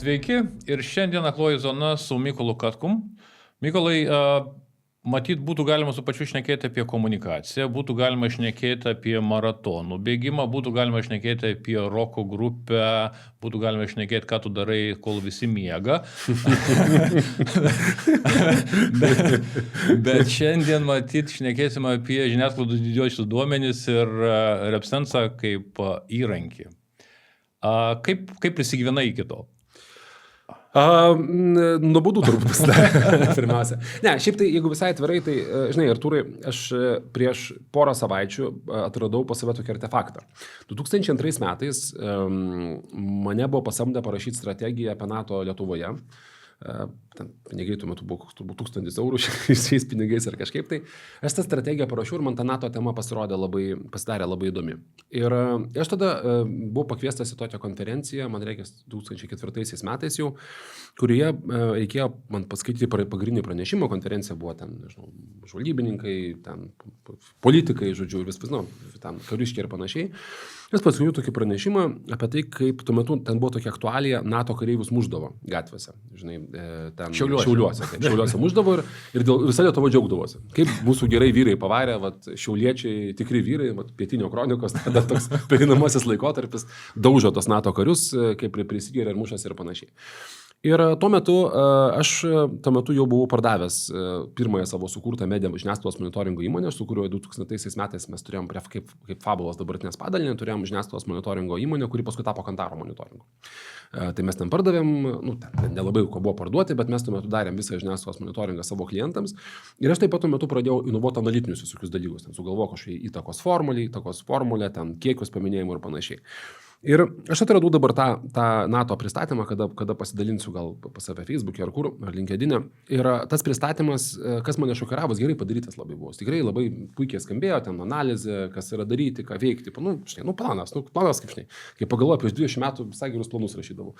Sveiki ir šiandien Akloji zona su Mykolu Katkum. Mykolai, matyt, būtų galima su pačiu šnekėti apie komunikaciją, būtų galima šnekėti apie maratonų bėgimą, būtų galima šnekėti apie roko grupę, būtų galima šnekėti, ką tu darai, kol visi miega. bet šiandien, matyt, šnekėsime apie žiniasklaidos didžiuosius duomenis ir Repsensą kaip įrankį. Kaip prisigyvenai iki to? Nuobodu turbūt pasidarė pirmiausia. Ne, šiaip tai, jeigu visai atvirai, tai, žinai, Artūrai, aš prieš porą savaičių atradau pas save tokį artefaktą. 2002 metais mane buvo pasamdę parašyti strategiją apie NATO Lietuvoje. Ten pinigai tuo metu buvo turbūt 1000 eurų šiais pinigais ar kažkaip tai. Aš tą strategiją parašiau ir man ta NATO tema pasidarė labai įdomi. Ir aš tada buvau pakviestas į tokią konferenciją, man reikia 2004 metais jau, kurioje reikėjo man paskaityti pagrindinį pranešimą. Konferencija buvo ten, nežinau, žvalgybininkai, ten politikai, žodžiu, ir viskas, ten kariškiai ir panašiai. Aš paskaičiau tokį pranešimą apie tai, kaip tuo metu ten buvo tokia aktualija, NATO kareivius muždavo gatvėse, žinai, ten Šiauliuose muždavo ir visa Lietuva džiaugdavosi. Kaip mūsų gerai vyrai pavarė, šiauliečiai, tikri vyrai, Pietinio kronikos, tada toks pereinamasis laikotarpis, daužo tos NATO karius, kaip prisigeria ir mušasi ir panašiai. Ir tuo metu aš jau buvau pardavęs pirmąją savo sukurtą mediją žiniasklaidos monitoringo įmonę, su kuriuo 2000 metais mes turėjom kaip Fabulos dabartinės padalinį, turėjom žiniasklaidos monitoringo įmonę, kuri paskui tapo Kantaro monitoringu. Tai mes ten pardavėm, ten nelabai ko buvo parduoti, bet mes tuo metu darėm visą žiniasklaidos monitoringą savo klientams. Ir aš taip pat tuo metu pradėjau inovuoti analitinius visokius dalykus, ten sugalvojau kažkokią įtakos formulę, ten kiekius paminėjimų ir panašiai. Ir aš atradau dabar tą NATO pristatymą, kada pasidalinsiu gal pas save Facebook'e ar kur, ar LinkedIn'e. Ir tas pristatymas, kas mane šokiravo, gerai padarytas labai buvo. Tikrai labai puikiai skambėjo, ten analizė, kas yra daryti, ką veikti. Planas kaip žinai. Kai pagalvoju, prieš 20 metų visai gerus planus rašydavau.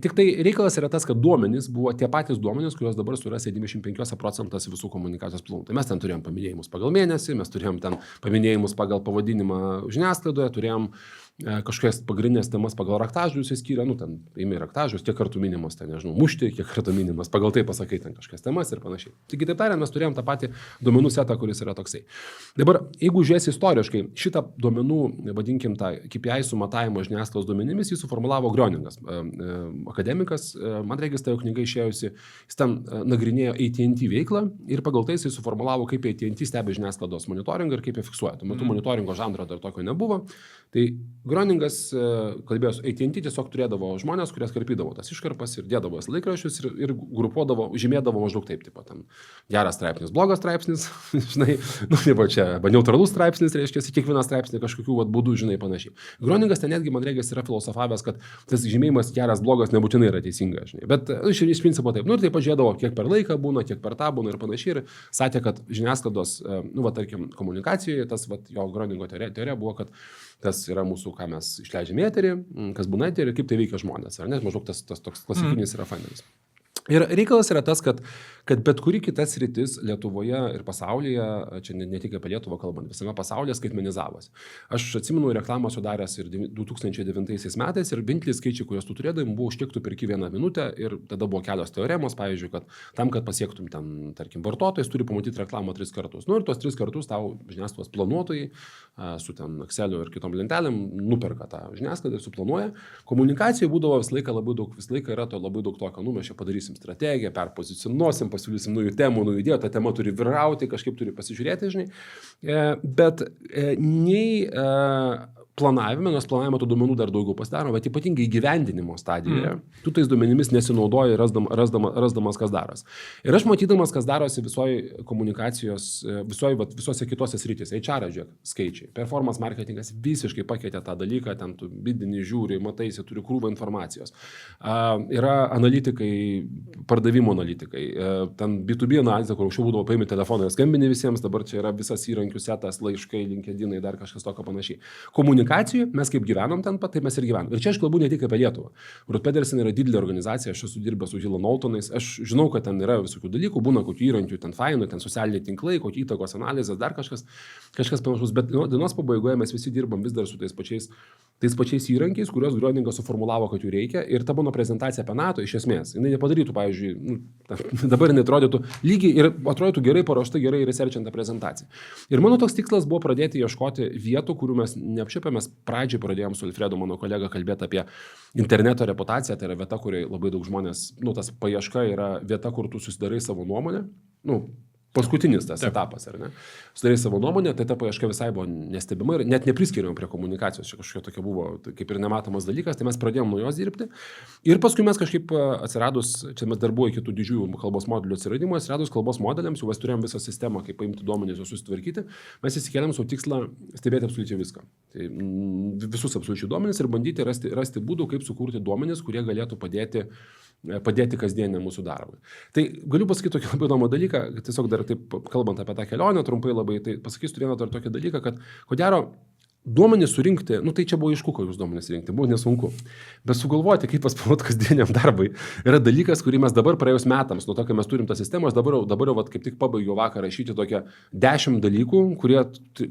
Tik tai reikalas yra tas, kad duomenys buvo tie patys duomenys, kuriuos dabar surasi 75% visų komunikacijos planų. Tai mes ten turėjom paminėjimus pagal mėnesį, mes turėjom ten paminėjimus pagal pavadinimą žiniasklaidoje, turėjom kažkokias pagrindinės temas pagal raktažodžius įskyrė, ten imi raktažodžius, kiek kartų minimas, ten nežinau, mušti, kiek kartų minimas, pagal tai pasakai ten kažkokias temas ir panašiai. Taigi taip tariant, mes turėjom tą patį duomenų setą, kuris yra toksai. Dabar, jeigu žiūrėsi istoriškai, šitą duomenų, vadinkim tą KPI sumatavimo žiniasklaidos duomenimis, jį suformulavo Groningas, akademikas, man regis, ta jo knyga išėjusi, jis ten nagrinėjo AT&T veiklą ir pagal tai jis suformulavo, kaip AT&T stebi žiniasklaidos monitoringą ir kaip jie fiksuoja. Tuo metu monitoringo žanro dar tokio nebuvo. Tai Groningas kalbėjo su AT&T, tiesiog turėdavo žmonės, kurie karpydavo tas iškarpas ir dėdavo laikraščius ir grupuodavo, žymėdavo maždaug taip, ten geras straipsnis, blogas straipsnis, žinai, neutralus straipsnis, reiškia, kiekvieną straipsnį kažkokių būdų, žinai, panašiai. Groningas ten netgi, man regis, yra filosofavęs, kad tas žymėjimas geras, blogas nebūtinai yra teisingas, žinai. Bet iš principo taip. Ir taip pažiūrėdavo, kiek per laiką būna, kiek per tą būna ir panašiai. Ir sakė, kad žiniasklaidos, tarkim, komunikacijoje, tas jo Groningo teorija buvo, kad tas yra mūsų, ką mes išleidžiame eterį, kas būna eterį, kaip tai veikia žmonės, ar ne? Maždaug tas toks klasikinis yra fainas. Ir reikalas yra tas, kad bet kuri kita sritis Lietuvoje ir pasaulyje, čia ne tik apie Lietuvą kalbant, visame pasaulyje skaitmenizavosi. Aš atsimenu reklamą sudaręs ir 2009 metais ir vieninteliai skaičiai, kuriuos tu turėdavai, buvo užtektų perki 1 minutę ir tada buvo kelios teoremos, pavyzdžiui, kad tam, kad pasiektum ten, tarkim, vartotojas, turi pamatyti reklamą 3 kartus. Ir tuos 3 kartus tau žiniasklaidos planuotojai su ten Exceliu ir kitom lentelėm nuperka tą žiniasklaidą, suplanuoja. Komunikacijoje būdavo visą laiką yra to labai daug tokio, mes čia padarysim strategiją, perpozicionuosim, pasiūlysim naujų temų, naujų idėjų, ta tema turi vyrauti, kažkaip turi pasižiūrėti, žinai. Bet nei planavime, nors planavimo tų duomenų dar daugiau pasidaro, bet ypatingai įgyvendinimo stadijoje, tu tais duomenimis nesinaudoji rasdamas, kas daros. Ir aš matydamas, kas darosi visoje komunikacijos, visose kitose srityse, HR, žiūrėk, skaičiai, performance marketingas visiškai pakeitė tą dalyką, ten tu bidinį žiūri, mataisi, turi krūvą informacijos. Yra analitikai, pardavimo analitikai, ten B2B analizė, kur anksčiau būdavo paimi telefoną ir skambini visiems, dabar čia yra visas įrankių setas, laiškai, LinkedInai, dar kažkas tokio panašiai. Komunikacijų, mes kaip gyvenom ten pat, tai mes ir gyvenom. Ir čia aš kalbu ne tik apie Lietuvą. Ruth Pedersen yra didelė organizacija, aš esu dirbęs su Hilo Knowltonais, aš žinau, kad ten yra visokių dalykų, būna kokių įrankių, ten fainų, ten socialiniai tinklai, kokie įtakos analizės, dar kažkas panašus, bet dienos pabaigoje mes visi dirbam vis dar su tais pačiais tais pačiais įrankiais, kuriuos Gröningas suformulavo, kad jų reikia, ir ta mano prezentacija apie NATO iš esmės, jinai nepadarytų, pavyzdžiui, dabar jinai atrodytų lygiai ir atrodytų gerai paruošta, gerai researchinta prezentacija. Ir mano toks tikslas buvo pradėti ieškoti vietų, kurių mes neapčiopėm, mes pradžiai pradėjom su Alfredu, mano kolega, kalbėti apie interneto reputaciją, tai yra vieta, kurioje labai daug žmonės, tas paieška yra vieta, kur tu susidarai savo nuomonę, paskutinis tas etapas, ar ne? Sudarai savo nuomonę, tai ta paieška visai buvo nestebima ir net nepriskiriam prie komunikacijos, čia kažkokia tokia buvo kaip ir nematomas dalykas, tai mes pradėjom nuo jos dirbti ir paskui mes kažkaip atsiradus, čia mes dar buvo iki tų didžiųjų kalbos modelių atsiradimo, atsiradus kalbos modeliams, jau mes turėjom visą sistemą, kaip paimti duomenis ir susitvarkyti, mes įsikėlėm savo tikslą stebėti absoliučiai viską. Tai visus absoliučiai duomenis ir bandyti rasti būdų, kaip sukurti duomenis, kurie galėtų padėti kasdienę mūsų darbą. Tai galiu pasakyti tokį labai įdomų dalyką, tiesiog dar taip kalbant apie tą kelionę, trumpai labai, tai pasakysiu vieną dar tokį dalyką, kad ko gero duomenys surinkti, tai čia buvo aišku, kokius duomenys rinkti, buvo nesunku. Bet sugalvoti, kaip paspaudoti kasdieniam darbui, yra dalykas, kurį mes dabar praėjus metams, nuo to, kai mes turim tas sistemas, dabar jau kaip tik pabaigiau vakar rašyti tokią 10 dalykų, kurie,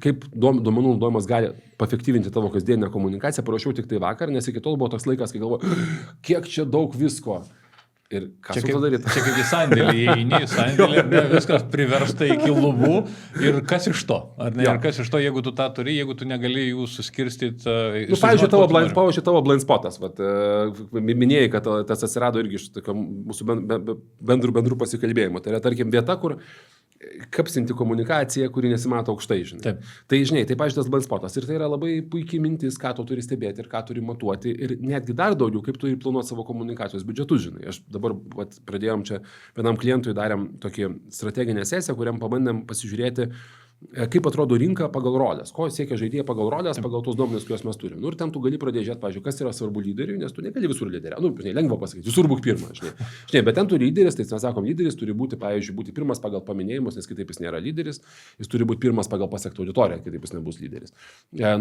kaip duomenų naudojimas gali paefektyvinti tavo kasdieninę komunikaciją, parašiau tik tai vakar, nes iki tol buvo toks laikas, kai galvoju, kiek čia daug visko. Ir ką su to daryti? Čia kaip į sandėlį, įeini į sandėlį, viskas priversta iki lubų ir kas iš to? Ar ne? Ir kas iš to, jeigu tu tą turi, jeigu tu negali jų suskirstyti? Pavyzdžiui, tavo blind spotas. Minėjai, kad tas atsirado irgi iš mūsų bendrų pasikalbėjimų. Tai yra, tarkim, vieta, kur kapsinti komunikaciją, kuri nesimato aukštai, žinai. Taip. Tai, žinai, tai pavyzdžiui, tas blind spotas. Ir tai yra labai puikiai mintis, ką tu turi stebėti ir ką turi matuoti. Ir netgi dar daugiau, kaip turi planuoti savo komunikacijos biudžetus, žinai. Aš dabar pradėjom čia, vienam klientui darėm tokį strateginę sesiją, kuriam pabandėm pasižiūrėti, kaip atrodo rinka pagal rolės, ko siekia žaidėjai pagal rolės, pagal tos duomenis, kuriuos mes turime. Ir ten tu gali pradėti žiūrėti, pavyzdžiui, kas yra svarbu lyderiui, nes tu negali visur lyderė. Lengva pasakyti, visur būk pirmas, žinai. Bet ten tu lyderis, tai mes sakom, lyderis turi būti, pavyzdžiui, būti pirmas pagal paminėjimus, nes kitaip jis nėra lyderis, jis turi būti pirmas pagal pasiektą auditoriją, kitaip jis nebus lyderis.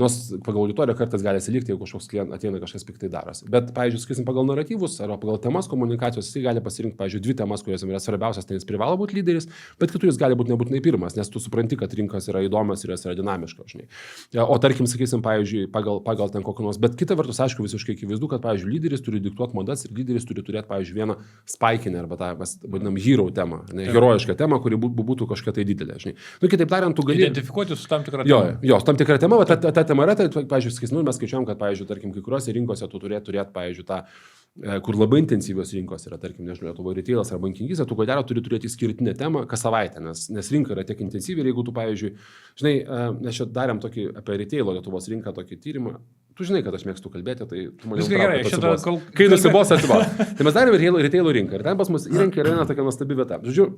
Nors pagal auditoriją kartais gali atsilikti, jeigu kažkoks ateina kažkas piktai darosi. Bet, pavyzdžiui, sakysim, pagal naratyvus ar pagal temas komunikacijos, jis gali pasirinkti, pavyzdžiui, 2 temas, kurios yra svarbiausias, tai jis privalo būti lyderis, bet kitur jis gali būti nebūtinai pirmas, nes tu supranti, kad rinkos yra įdomios ir jos yra dinamiškos, žinai. O tarkim, sakysim, pavyzdžiui, pagal ten kokį nors, bet kita vertus, aišku, visiškai akivaizdu, kad, pavyzdžiui, lyderis turi diktuoti madas ir lyderis turi turėti, pavyzdžiui, vieną spaikinę arba tą, vadinam, hero temą, herojišką temą, kuri būtų kažkokia tai didelė, žinai. Kitaip tariant, tu gali identifikuoti su tam tikra tema. Jo, su tam tikra tema, ta tema yra, tai, pavyzdžiui, sakysim, mes skaičiuojam, kad, pavyzdžiui, tarkim, kai kuriuose rinkose tu turėt, pavyzdžiui, tą kur labai intensyvios rinkos yra, tarkim, nežinau, Lietuvoje retailas ar bankininkystė, tu ko gero turi turėti išskirtinę temą kas savaitę, nes rinka yra tiek intensyvi ir jeigu tu, pavyzdžiui, žinai, mes čia darėm tokį apie retailo Lietuvos rinką tokį tyrimą, tu žinai, kad aš mėgstu kalbėti, tai tu mane kai nusibos atsibos. Tai mes darėm retailo rinką ir ten pas mus įrankiai yra tokia nuostabi vieta. Žodžiu,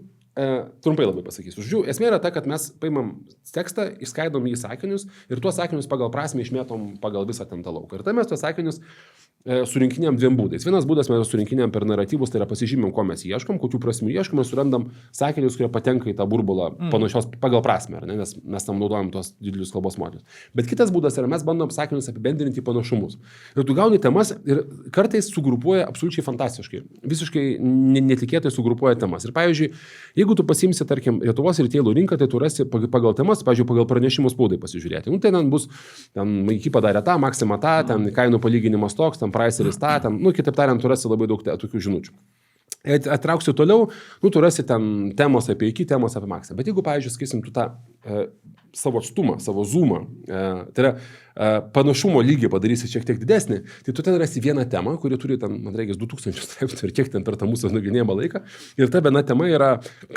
trumpai labai pasakysiu. Žodžiu, esmė yra ta, kad mes paimam tekstą, išskaidom jį į sakinius ir tuos sakinius pagal prasmę išmėtom pagal visą ten tą lauką. Ir tai mes tuos sakinius surinkinėm 2 būdais. Vienas būdas mes surinkinėm per naratyvus, tai yra pasižymėm, ko mes ieškom, kokių prasmių ieškom ir surandam sakinius, kurie patenka į tą burbulą panašios pagal prasmę, nes mes tam naudojam tos didelius kalbos modelius. Bet kitas būdas yra, mes bandom sakinius apibendrinti panašumus. Ir tu gauni temas ir kartais sugrupuoja absoliučiai fantastiškai. Visiškai netikėtai sugrupuoja temas. Ir pavyzdžiui, jeigu tu pasimsi, tarkim, Lietuvos retailo rinką, tai tu rasi pagal temas, pavyzdžiui, pagal pranešimus spaudai pasižiūrėti. Tai ten bus, Maiki padarė tą, Maxima tą, ten kainų palyginimas toks, ten priceris tą, ten, kitaip tariant, tu rasi labai daug tokių žinučių. Atrauksiu toliau, tu rasi ten temos apie iki, temos apie Maximą. Bet jeigu, pavyzdžiui, sakysim, tu tą savo atstumą, savo zoomą, tai yra panašumo lygį padarysi šiek tiek didesnį, tai tu ten rasi vieną temą, kuri turi ten, man reikia, 2000 straipsnių ir kiek ten per tą mūsų nagrinėjimą laiką. Ir ta viena tema yra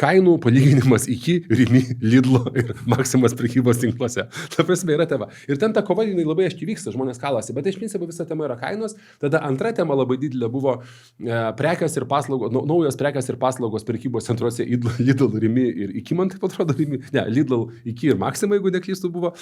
kainų palyginimas iki Rimi, Lidlo ir Maximas prekybos tinkluose. Ta prasme yra tema. Ir ten ta kova labai aiškiai vyksta, žmonės kalasi, bet iš principo visa tema yra kainos. Tada antra tema labai didelė buvo prekės ir paslaugos, naujos prekės ir paslaugos prekybos centruose Lidl, Rimi ir iki, man taip atrodo, Rimi, ne, Lidl, iki ir Maxima, jeigu neklystu, buvo.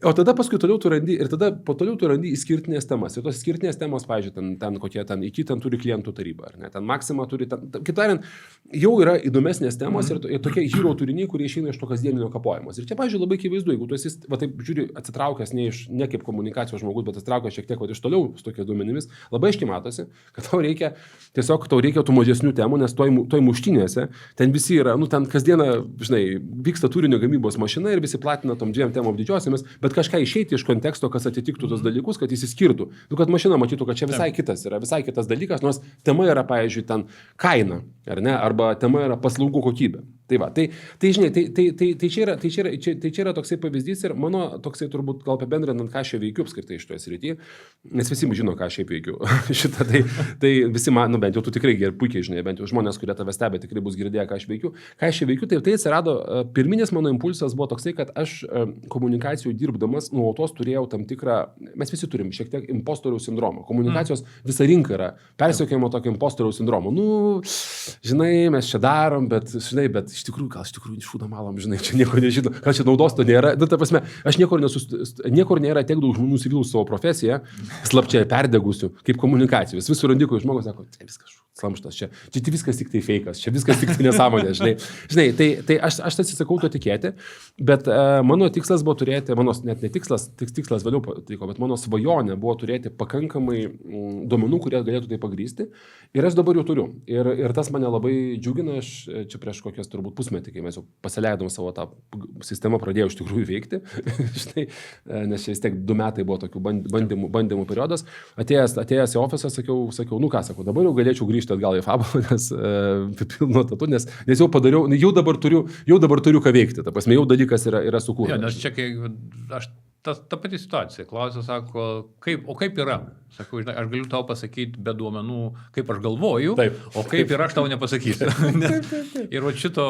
O tada paskui toliau tu randi ir tada po toliau tu randi išskirtinės temas. Ir tos išskirtinės temos, pavyzdžiui, ten kokie ten iki ten turi klientų tarybą, ar ne? Ten Maxima turi, kitaip tariant, jau yra įdomesnės temos ir tokie hero turiniai, kurie išeina iš to kasdieninio kapojimos. Ir čia, pavyzdžiui, labai akivaizdu, jeigu tu esi, taip žiūri, atsitraukęs ne kaip komunikacijos žmogus, bet atsitraukęs šiek tiek iš toliau su tokiais duomenimis, labai aiškiai matosi, kad tau reikia tų mažesnių temų, nes toj muštinėse ten visi yra, ten kasdieną, žinai, vyksta turinio gamybos mašina ir visi platina nevertina tom dviem temom didžiosiamis, bet kažką išeiti iš konteksto, kas atitiktų tos dalykus, kad įsiskirtų. Kad mašina matytų, kad čia visai kitas dalykas, nors tema yra, pavyzdžiui, ten kaina, ar ne, arba tema yra paslaugų kokybė. Tai va, tai žinai, tai čia yra toksai pavyzdys ir mano toksai turbūt gal apibendrinant, ką aš čia veikiu apskritai iš toje srityje, nes visi žino, ką aš šiaip veikiu. Šitą, tai visi man, nu bent jau tu tikrai puikiai žinai, bent jau žmonės, kurie tave stebė, tikrai bus girdėję, ką aš veikiu. Ką aš čia veikiu, tai atsirado, pirminis mano impulsas buvo toksai, kad aš komunikacijų dirbdamas nuolatos turėjau tam tikrą, mes visi turim šiek tiek impostoriaus sindromą. Komunikacijos visa rinka yra persekiojama tokio impostoriaus sindromo. Nu, žinai, mes čia darom, bet iš tikrųjų šūdą malom, žinai, čia nieko nežinau, gal čia naudos to nėra. Nu, ta prasme, aš niekur nėra tiek daug žmonių nusivylusių savo profesiją, slapčia perdegusių, kaip komunikacijos. Vis surandiko žmogus sako, tai viskas slamštas, čia viskas tik tai feikas, čia viskas tik tai nesąmonė, žinai, tai aš atsisakau to tikėti, bet mano tikslas buvo turėti, net ne tikslas vėliau patiko, bet mano svajonė buvo turėti pakankamai duomenų, kurie galėtų tai pagrįsti, ir aš dabar jau turiu. Ir tas mane labai džiugina, aš čia prieš kokias turbūt pusmetį, kai mes jau pasileidom savo tą sistemą, pradėjau iš tikrųjų veikti, žinai, nes čia vis tiek 2 metai buvo tokių bandymų periodas, atėjęs į ofisą, sakiau, nu ką, dabar jau galėčiau grįžti atgal į fabulą, nes pilnu etatu, nes jau padariau, jau dabar turiu ką veikti, ta prasme, jau dalykas yra sukūręs. Ja, nes čia, kai ta pati situacija, klausia, sako, kaip yra? Sakau, žinai, aš galiu tau pasakyti be duomenų, kaip aš galvoju, taip, o kaip yra, aš tau nepasakysiu. Ir va šito,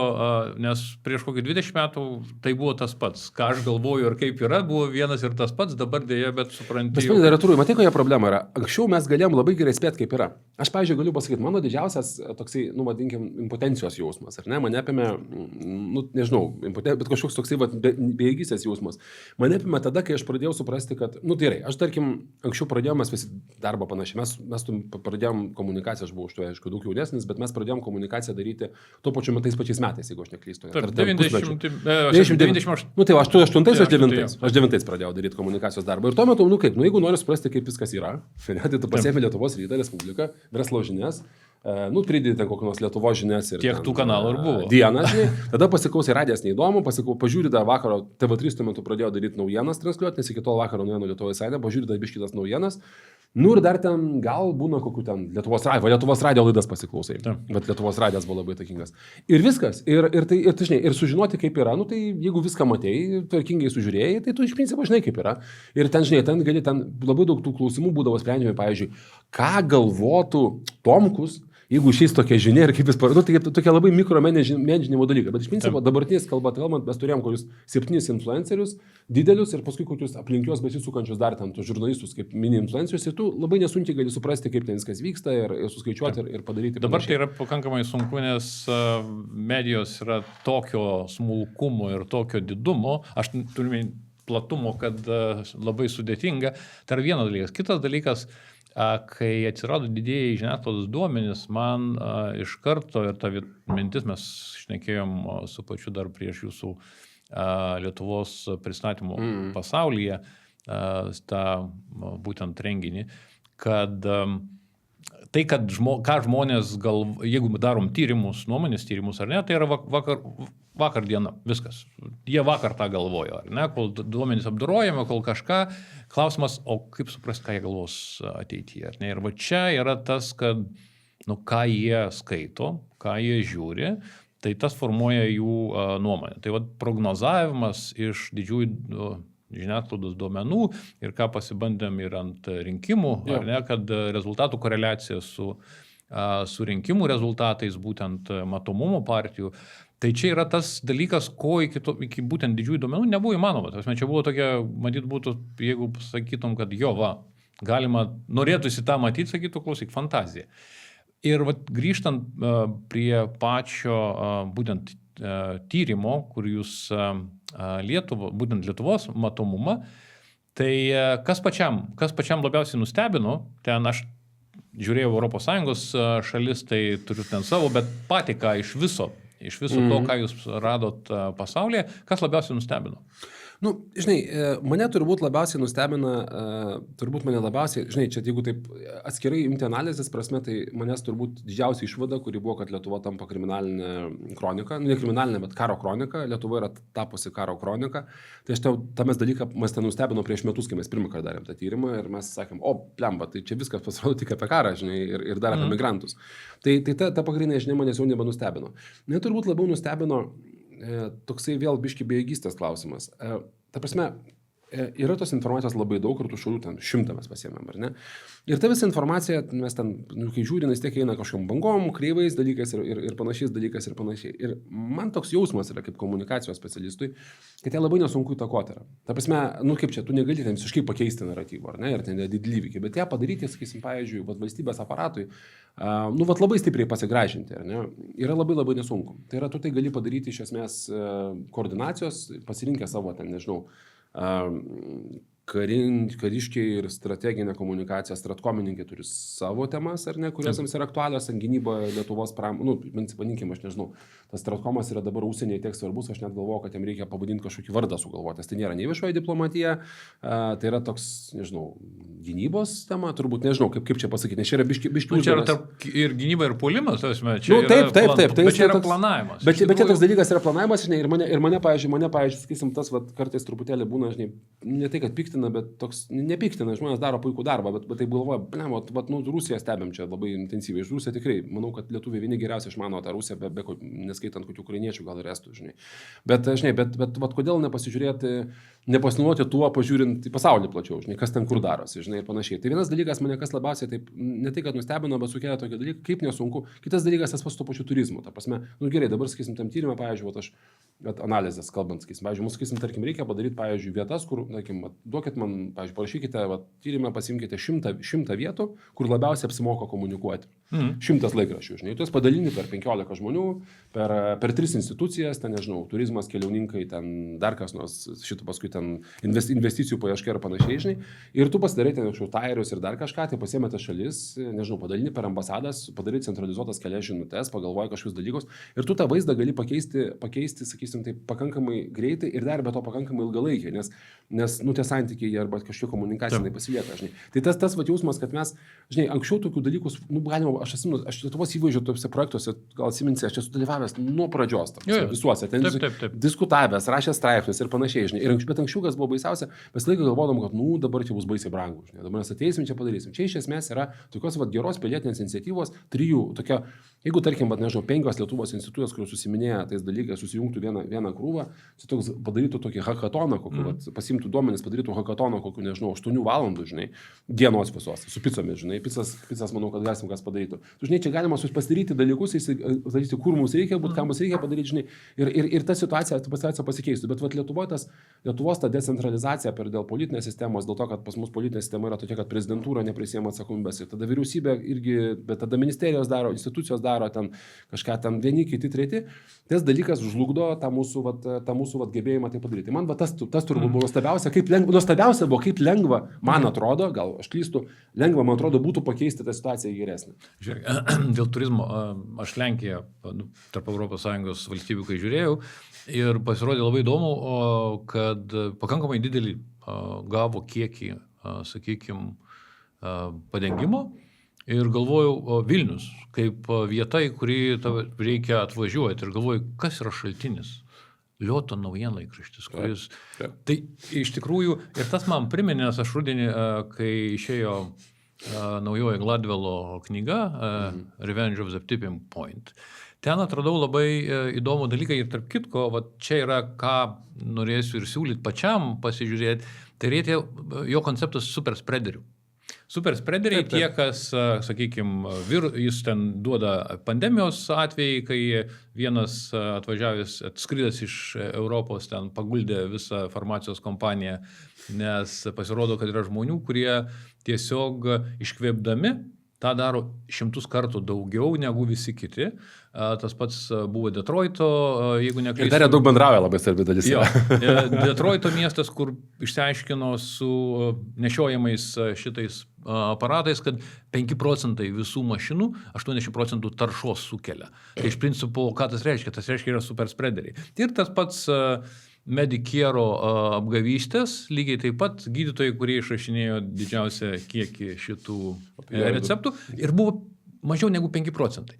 nes prieš kokį 20 metų tai buvo tas pats, ką aš galvoju ir kaip yra, buvo vienas ir tas pats, dabar dėja, bet supranti. Bet literatūroje, matai, kokia problema yra? Anksčiau mes galėjom labai gerai spėti, kaip yra. Aš, pavyzdžiui, galiu pasakyti, mano didžiausias toksai, nu, vadinkim, impotencijos jausmas, ar ne? Mane apėmė, nu, nežinau, bet kažkoks toksai bejėgystės jausmas. Mane apėmė tada, kai aš pradėjau suprasti, kad, nu, gerai, aš tarkim, anksčiau pradėjome visi darbą panašiai. Mes pradėjom komunikaciją, aš buvau už to, aišku, daug jaunesnis, bet mes pradėjom komunikaciją daryti tuo pačiu pačiais metais, jeigu aš neklystu. Taip, 98. Nu, tai aš 8, aš 9. Aš 9 pradėjau daryti komunikacijos darbą. Ir tuo metu, nu kaip, nu, jeigu nori suprasti, kaip viskas yra, tai tu pasiemi Lietuvos rytą, Respubliką, verslo žinias, nu, pridėti kokį nors Lietuvos žinias ir tiek tų kanalų ir buvo. Dieną, žinai, tada pasiklausai radijas neįdomu, pažiūrį dar vakaro, TV3 tuo metu pradėjo daryti naujienas transliuoti, nes iki to vakaro naujienų Lietuvos sąjungą, pažiūrį dar biškitas naujienas. Nu ir dar ten gal būna kokių ten Lietuvos radio laidas pasiklausai. Bet Lietuvos radijas buvo labai įtakingas. Ir viskas. Ir žinai, ir sužinoti, kaip yra, nu tai jeigu viską matėjai, tvarkingai sužiūrėjai, tai tu iš principo žinai, kaip yra. Ir ten, žinai, ten labai daug tų klausimų būdavo sprendžiami, pavyzdžiui, ką galvotų Tomkus, jeigu išeis tokia žinia ir kaip jis parodo, tai tokia labai mikromenedžinimo dalykai. Bet iš principo dabartinės kalbant, mes turėjom kokius 7 influencerius, didelius ir paskui kokius aplink juos besisukančius dar ten tus žurnalistus kaip mini influencerius ir tu labai nesunkiai gali suprasti, kaip ten viskas vyksta ir suskaičiuoti ir padaryti. Dabar tai yra pakankamai sunku, nes medijos yra tokio smulkumo ir tokio didumo, aš turime platumo, kad labai sudėtinga. Tai yra vienas dalykas. Kitas dalykas, kai atsirado didėjai žiniasklaidos duomenys, man iš karto ir ta mintis, mes šnekėjom su pačiu dar prieš jūsų Lietuvos pristatymų pasaulyje, tą būtent renginį, kad tai, kad ką žmonės jeigu darom tyrimus, nuomonės tyrimus ar ne, tai yra vakar diena, viskas. Jie vakar tą galvojo, ar ne, kol duomenys apdorojame, kol kažką, klausimas, o kaip suprasti, ką jie galvos ateityje, ar ne. Ir va čia yra tas, kad, nu, ką jie skaito, ką jie žiūri, tai tas formuoja jų nuomonę. Tai va prognozavimas iš didžiųjų žiniasklaidos duomenų ir ką pasibandėm ir ant rinkimų, ar ne, kad rezultatų koreliacija su rinkimų rezultatais, būtent matomumo partijų. Tai čia yra tas dalykas, ko iki būtent didžiųjų duomenų nebuvo įmanoma. Čia buvo tokia, matyt, būtų, jeigu sakytum, kad jo, galima, norėtųsi tą matyti, sakytų, klausyk, fantazija. Ir grįžtant prie pačio būtent tyrimo, kur jūs būtent Lietuvos matomumą, tai kas pačiam labiausiai nustebino, ten aš žiūrėjau ES šalis, tai turiu ten savo, bet patį, ką iš viso iš viso to, ką jūs radot pasaulyje, kas labiausiai nustebino? Nu, žinai, mane turbūt mane labiausiai, žinai, čia jeigu taip atskirai imti analizės prasme, tai manęs turbūt didžiausia išvada, kuri buvo, kad Lietuva tampa kriminalinė kronika, ne kriminalinė, bet karo kronika, Lietuva yra tapusi karo kronika, tai aš tames dalyką, mes ten nustebino prieš metus, kai mes pirmą kartą darėm tą tyrimą ir mes sakėm, o, plemba, tai čia viskas pasirodo tik apie karą, žinai, ir dar apie migrantus. Tai ta pagrindinė žinia manęs jau nebenustebino. Ne, turbūt labiau nustebino toksai vėl biški bejėgystės klausimas. Ta prasme, yra tos informacijos labai daug ir tų šalių ten 100 mes pasiėmėm, ar ne? Ir ta visa informacija, mes ten, kai žiūrime, vis tiek eina kažkokiam bangom, kreivais dalykais ir panašiais dalykais ir panašiai. Ir man toks jausmas yra kaip komunikacijos specialistui, kad ją labai nesunku įtakoti yra. Ta prasme, kaip čia, tu negali ten visiškai pakeisti naratyvą, ar ne, ir ten didelį įvykį, bet ją padaryti, sakysim, pavyzdžiui, valstybės aparatui, labai stipriai pasigražinti, ar ne, yra labai nesunku. Tai yra, tu tai gali padaryti iš esmės koordinacijos, pasirinkę savo, ten, nežinau, kariškiai ir strateginė komunikacija, stratkomininkai turi savo temas, ar ne, kurios jiems yra aktualios, gynyba Lietuvos vadinkim, aš nežinau, tas stratkomas yra dabar užsienyje tiek svarbus, aš net galvoju, kad jam reikia pavadinti kažkokį vardą sugalvoti, tai nėra nei viešoji diplomatija, tai yra toks, nežinau, gynybos tema, turbūt, nežinau, kaip čia pasakyti, nes čia yra biški čia yra ir gynyba, ir puolimas, čia taip, bet čia yra planavimas. Bet čia toks dalykas yra planavimas, žinai, ir mane, pavyzdžiui, sakysim, tas kartais truputėlį būna, žinai, ne tai, kad piktina, bet toks nepiktina, žmonės daro puikų darbą, bet taip galvoja, Rusiją stebėm čia labai intensyviai. Iš Rusiją tikrai, manau, kad lietuviai vieni geriausiai išmano tą Rusiją, neskaitant kokių ukrainiečių, gal ir estų, žinai. Bet kodėl nepasižiūrėti, nepasinaudoti tuo, pažiūrint į pasaulį plačiau, žinai, kas ten kur darosi, žinai, ir panašiai. Tai vienas dalykas mane kas labiausiai taip, ne tai, kad nustebino, bet sukėlė tokį dalyką, kaip nesunku. Kitas dalykas tas pats to pačiu turizmu. Ta prasme, gerai, dabar sakysim tam tyrimą, pavyzdžiui, analizės kalbant, sakysim, pavyzdžiui, mūsų, sakysim, tarkim, reikia padaryti, pavyzdžiui, vietas, kur, tarkim, duokit man, pavyzdžiui, parašykite, tyrimą pasimkite 100 vietų, kur labiausiai apsimoka komunikuoti. 100 laikraščių, žinai, tu jas padalini per 15 žmonių, per 3 institucijas, ten, nežinau, turizmas, keliauninkai, ten dar kas nors, šito paskui ten investicijų paieška ir panašiai, žinai, ir tu pasidarai ten kažkokius tairius ir dar kažką, tai pasiėmėte šalis, nežinau, padalini per ambasadas, padarai centralizuotas kelias žinutes, pagalvoji kažkokius dalykus ir tu tą vaizdą gali pakeisti, sakysim, taip pakankamai greitai ir dar be to pakankamai ilgalaikiai, nes tie santykiai arba kažkokie komunikaciniai pasilieka, žinai. Tai tas jausmas, kad mes, žinai, anksčiau tokių dalykus, galima, aš Lietuvos įvaizdžio tose projektuose, gal atsiminsi, aš esu dalyvavęs nuo pradžios, visuose, ten diskutavęs, rašęs straipsnius ir panašiai, žinai. Bet anksčiau, kas buvo baisiausia, mes laiką galvodom, kad, dabar čia bus baisiai brangu, žinai, dabar mes ateisim, čia padarysim. Čia iš esmės yra tokios geros pilietinės iniciatyvos, 3, tokia, jeigu, tarkim, nežinau, 5 Lietuvos institucijos, kurios susiminėja tais dalykais, susijungtų vieną krūvą, toks padarytų tokį hakatoną, pasimtų duomenis, padarytų hakatoną, kokių, nežinau, 8 valandų, žinai, dienos visos, su picomis, žinai, picas, manau, kad galėsim kas padaryti. Tu, žinai, čia galima pasidaryti dalykus, daryti, kur mums reikia būti, ką mums reikia padaryti, žinai, ir ta situacija pasikeistų. Bet Lietuvos ta decentralizacija dėl politinės sistemos, dėl to, kad pas mus politinė sistema yra tokia, kad prezidentūra neprisiema atsakomybės, ir tada vyriausybė irgi, bet tada ministerijos daro, institucijos daro ten kažką ten vieni, kiti, treti. Tas dalykas žlugdo tą mūsų gebėjimą tai padaryti. Man tas turbūt buvo nuostabiausia buvo, kaip lengva, man atrodo, gal aš klystu, lengva, man atrodo, būtų pakeisti tą situaciją į geresnį. Žiūrėk, dėl turizmo, aš Lenkiją tarp ES valstybių, kai žiūrėjau, ir pasirodė labai įdomu, kad pakankamai didelį gavo kiekį, sakykime, padengimo. Ir galvojau, Vilnius, kaip vieta, į kurį reikia atvažiuoti. Ir galvoju, kas yra šaltinis? Lioto naujienlaikraštis, kuris... Tai iš tikrųjų, ir tas man priminė, nes aš rudenį, kai išėjo naujoji Gladwello knyga, Revenge of the Tipping Point, ten atradau labai įdomų dalyką ir tarp kitko, čia yra, ką norėsiu ir siūlyti pačiam pasižiūrėti, tai reikia jo konceptas superspreaderių. Superspreaderiai tie, kas, sakykime, jis ten duoda pandemijos atvejai, kai vienas atvažiavęs, atskridęs iš Europos, ten paguldė visą farmacijos kompaniją, nes pasirodo, kad yra žmonių, kurie tiesiog iškvėpdami tą daro 100 kartų daugiau negu visi kiti. Tas pats buvo Detroito, jeigu neklystu. Ir dar daug bendrauja, labai svarbi dalis. Jo, Detroito miestas, kur išsiaiškino su nešiojamais šitais aparatais, kad 5% visų mašinų 80% taršos sukelia. Tai iš principo, ką tas reiškia? Tas reiškia yra superspreaderiai. Ir tas pats Medicare'o apgavystės, lygiai taip pat gydytojai, kurie išrašinėjo didžiausią kiekį šitų receptų ir buvo mažiau negu 5%.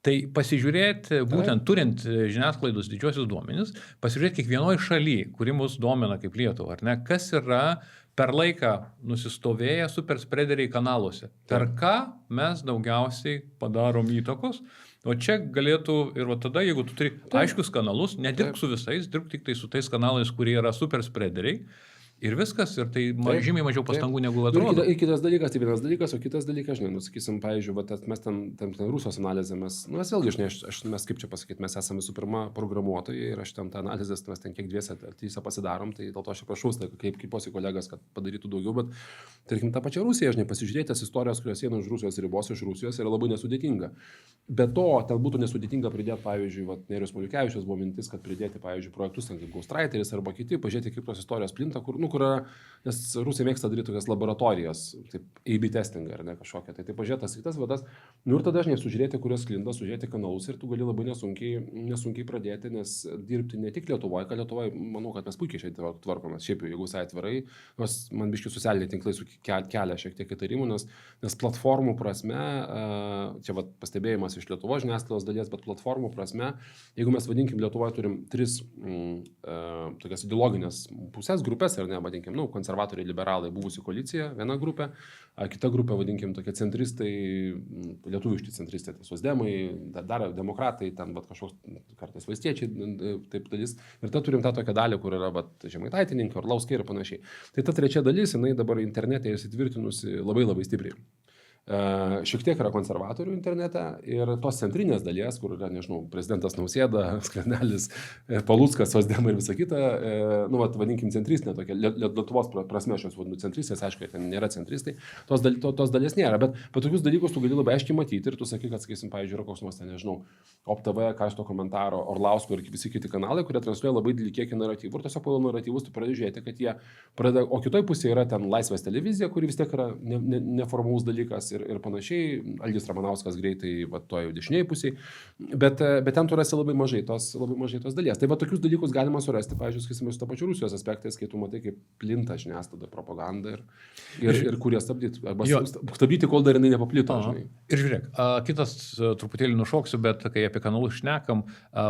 Tai pasižiūrėti, būtent turint žiniasklaidos didžiosius duomenis, pasižiūrėti kiekvienoje šalyje, kuri mus domina kaip Lietuva, ar ne, kas yra per laiką nusistovėję superspreaderiai kanaluose. Per ką mes daugiausiai padarom įtakos. O čia galėtų ir va tada, jeigu tu turi aiškius kanalus, nedirbk su visais, dirbk tik tai su tais kanalais, kurie yra superspreaderiai. Ir viskas, ir tai žymiai mažiau pastangų negu atrodo. Ir kitas dalykas, tai vienas dalykas, o kitas dalykas, žinai, sakysim, pavyzdžiui, mes ten Rusijos analizę, mes vėlgi, žinai, mes kaip čia pasakyti, mes esame visų pirma programuotojai ir aš ten tą analizės, mes ten kiek dviese pasidarom, tai dėl to aš prašau, kaip posi kolegas, kad padarytų daugiau, bet tarkim tą pačią Rusiją, žinai, pasižiūrėti tas istorijos, kurios eina už Rusijos ribos, iš Rusijos yra labai nesudėtinga. Be to, ten būtų nesudėtinga pridėti, pavyzdžiui, Nerijus Maliukevičius buvo mintis, kad pridėti, pavyzdžiui, projektus, kaip Ghostwriteris arba kiti, pažiūrėti, kaip tos istorijos plinta, kur nes Rusai mėgsta daryti tokias laboratorijas, taip, A/B testingą ar ne kažkokią, tai pažiūrėtas kitas vadas, ir tada dažnai sužiūrėti, kurios sklinda, sužiūrėti kanalus ir tu gali labai nesunkiai pradėti, nes dirbti ne tik Lietuvoje, kad Lietuvoje, manau, kad mes puikiai šiai tvarkomės, šiaip jau, jeigu visai atvirai, nors man biški socialiniai tinklai kelia šiek tiek įtarimų, nes platformų prasme, čia pastebėjimas iš Lietuvos žiniasklaidos dalies, bet platformų prasme, jeigu mes vadinkim Lietuvoje turim 3 tokias ideologinės pusės grupės, ar ne, vadinkim, konservatoriai, liberalai, buvusi koalicija, viena grupė, kita grupė, vadinkim, tokie centristai, lietuviški centristai, tai socdemai, dar demokratai, ten kažkoks kartais valstiečiai, taip dalis. Ir ta turim tą tokią dalį, kur yra žemaitaitininkai, Orlauskai ir panašiai. Tai ta trečia dalis, jinai dabar internete įsitvirtinusi labai labai stipriai. Šiek tiek yra konservatorių internete ir tos centrinės dalies, kur yra, nežinau, prezidentas Nausėda, Skvernelis, Paluckas, socdemai ir visa kita, vadinkim centristinė tokia, Lietuvos prasme aš vadinu centristės, aišku, ten nėra centristai, tos dalies nėra, bet tokius dalykus tu gali labai aiškiai matyti ir tu sakai, kad, sakysim, pavyzdžiui, yra koks nors, nežinau, OpTV, Karšto komentaro, Orlausko ir visi kiti kanalai, kurie transliuoja labai didelį kiekį naratyvų ir tiesiog pagal naratyvus tu pradedi žiūrėti, kad jie pradeda, o kitoj pusėje yra ten Laisvės televizija, kuri vis tiek yra neformalus dalykas ir panašiai, Algis Ramanauskas greitai, to jau dešiniai pusiai, bet ten tu rasi labai mažai tos dalies. Tai tokius dalykus galima surasti, pavyzdžiui, sakysime, su to pačiu Rusijos aspektais, kai tu matai, kaip plinta žiniasklaida propaganda ir kurie stabdyti, arba stabdyti, kol dar jinai nepaplito. Ir žiūrėk, kitas truputėlį nušoksiu, bet kai apie kanalus šnekam,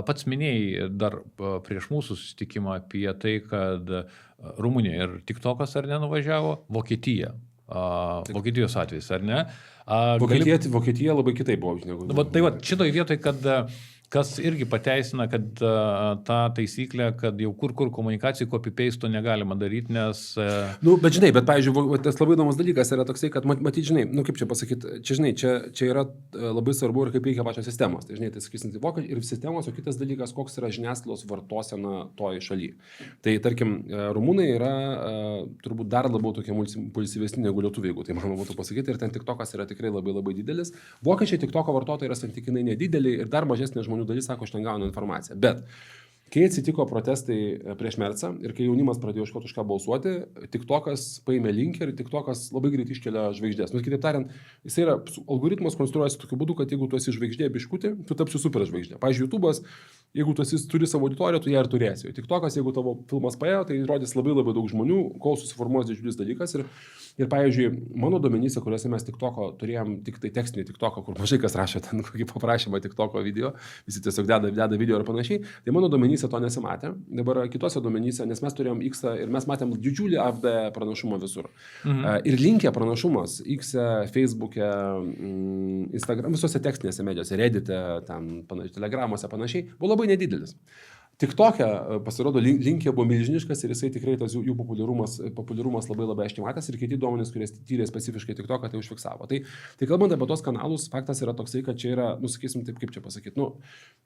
pats minėjai dar prieš mūsų susitikimą apie tai, kad Rumunija ir TikTokas ar nenuvažiavo, Vokietija. Vokietijos atvejs, ar ne? Vokietija labai kitaip buvo. Tai šitoj vietoj, kad kas irgi pateisina, kad tą taisyklę, kad jau kur komunikacijai copy-paste negalima daryti, nes... Bet žinai, pavyzdžiui, tas labai įdomus dalykas yra toksai, kad matyt, žinai, kaip čia pasakyti, čia yra labai svarbu ir kaip veikia pačios sistemos. Tai žinai, tai sakysim, tai ir sistemos, o kitas dalykas, koks yra žiniasklaidos vartosena toj šaly. Tai tarkim, rumunai yra turbūt dar labiau tokie impulsyvesni negu lietuviai, jeigu tai manoma būtų pasakyti, ir ten TikTokas yra tikrai labai labai didelis. Vokiečiai TikToko vartotojai yra santykinai nedideliai ir dar mažesnė žmonių dalis sako, aš ten gaunu informaciją. Bet kai atsitiko protestai prieš Mercą ir kai jaunimas pradėjo ieškoti už ką balsuoti, TikTokas paėmė linkį ir TikTokas labai greit iškelia žvaigždės. Kitaip tariant, jis yra, algoritmas konstruojasi tokiu būdu, kad jeigu tu esi žvaigždė biškutė, tu tapsi super žvaigždė. Pavyzdžiui, YouTube'as, jeigu tu turi savo auditoriją, tu ją ir turėsi. TikTokas, jeigu tavo filmas paėjo, tai rodys labai labai daug žmonių, kol susiformuos didžiulis dalykas. Ir pavyzdžiui, mano duomenyse, kuriuose mes TikToko turėjom tik tai tekstinį TikToką, kur mažai kas rašė ten kokį paprašymą TikToko video, visi tiesiog deda video ir panašiai, tai mano duomenyse to nesimatė. Dabar kitose duomenyse, nes mes turėjom X ir mes matėm didžiulį AFD pranašumą visur. Ir linkė pranašumas X, Facebook'e, Instagram, visose tekstinėse medijose, Reddit'e, ten, Telegram'ose panašiai, buvo labai nedidelis. TikTok'e pasirodo linkė buvo milžiniškas ir jisai tikrai tas jų populiarumas labai aiškiai matęs ir kiti duomenys, kurie tyrė specifiškai TikTok'ą, tai užfiksavo. Tai kalbant apie tos kanalus, faktas yra toksai, kad čia yra, sakysim taip, kaip čia pasakyti,